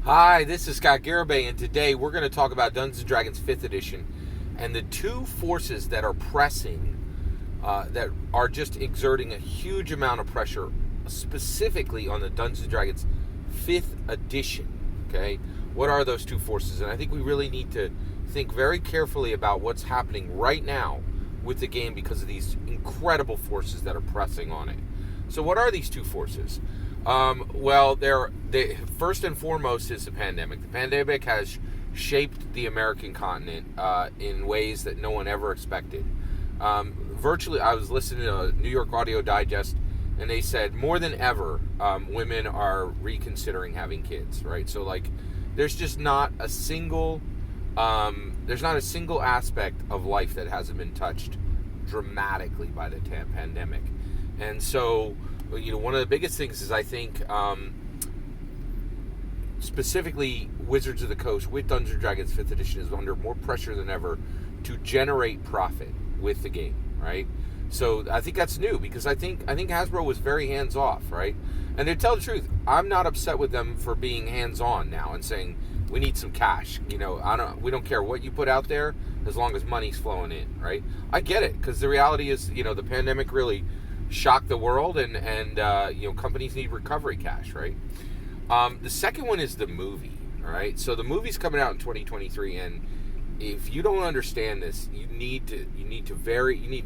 Hi, this is Scott Garibay, and today we're going to talk about Dungeons & Dragons 5th Edition and the two forces that are pressing, that are just exerting a huge amount of pressure, specifically on the Dungeons & Dragons 5th Edition, okay? What are those two forces? And I think we really need to think very carefully about what's happening right now with the game because of these incredible forces that are pressing on it. So what are these two forces? Well, first and foremost is the pandemic. The pandemic has shaped the American continent in ways that no one ever expected. Virtually, I was listening to a New York Audio Digest, and they said more than ever, women are reconsidering having kids. Right, so like, there's just not a single aspect of life that hasn't been touched dramatically by the pandemic, and so. One of the biggest things is I think specifically Wizards of the Coast with Dungeons & Dragons 5th Edition is under more pressure than ever to generate profit with the game, right? So I think that's new because I think Hasbro was very hands-off, right? And to tell the truth, I'm not upset with them for being hands-on now and saying we need some cash. We don't care what you put out there as long as money's flowing in, right? I get it because the reality is, the pandemic really shock the world, and companies need recovery cash, right? The second one is the movie, all right? So the movie's coming out in 2023, and if you don't understand this, you need to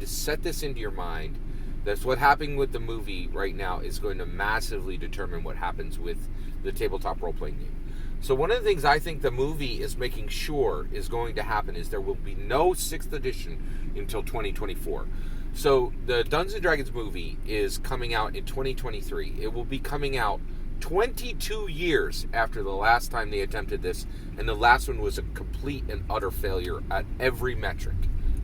set this into your mind. That's what happening with the movie right now is going to massively determine what happens with the tabletop role-playing game. So one of the things I think the movie is making sure is going to happen is there will be no 6th edition until 2024. So the Dungeons & Dragons movie is coming out in 2023. It will be coming out 22 years after the last time they attempted this, and the last one was a complete and utter failure at every metric,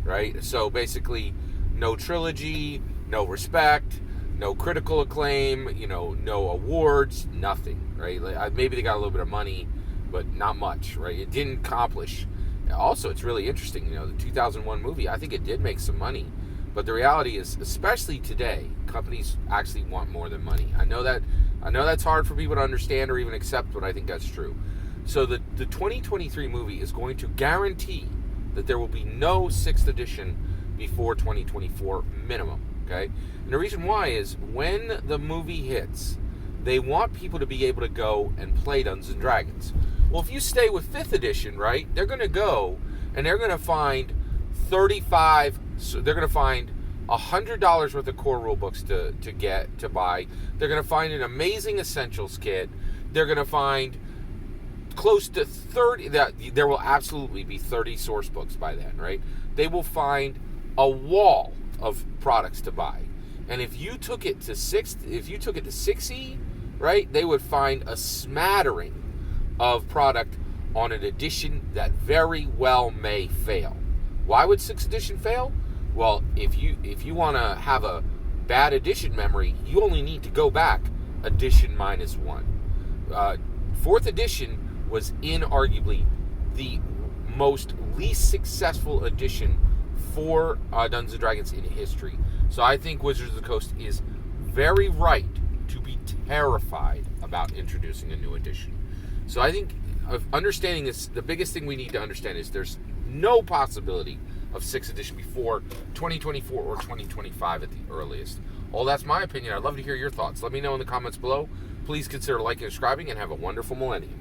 right? So basically, no trilogy, no respect, no critical acclaim, no awards, nothing, right? Maybe they got a little bit of money, but not much, right? It didn't accomplish. Also, it's really interesting, the 2001 movie, I think it did make some money. But the reality is, especially today, companies actually want more than money. I know that's hard for people to understand or even accept, but I think that's true. So the 2023 movie is going to guarantee that there will be no 6th edition before 2024 minimum, okay? And the reason why is when the movie hits, they want people to be able to go and play Dungeons & Dragons. Well, if you stay with 5th edition, right, they're going to go and they're going to find they're going to find $100 worth of core rule books to buy. They're going to find an amazing essentials kit. They're going to find close to 30. There will absolutely be 30 source books by then, right? They will find a wall of products to buy. And if you took it to 6E, right, they would find a smattering of product on an edition that very well may fail. Why would 6th edition fail? Well, if you want to have a bad edition memory, you only need to go back edition -1. 4th edition was inarguably the least successful edition for Dungeons & Dragons in history. So I think Wizards of the Coast is very right to be terrified about introducing a new edition. So I think understanding this, the biggest thing we need to understand is there's no possibility of 6th edition before 2024 or 2025 at the earliest. Well, that's my opinion. I'd love to hear your thoughts. Let me know in the comments below. Please consider liking and subscribing, and have a wonderful millennium.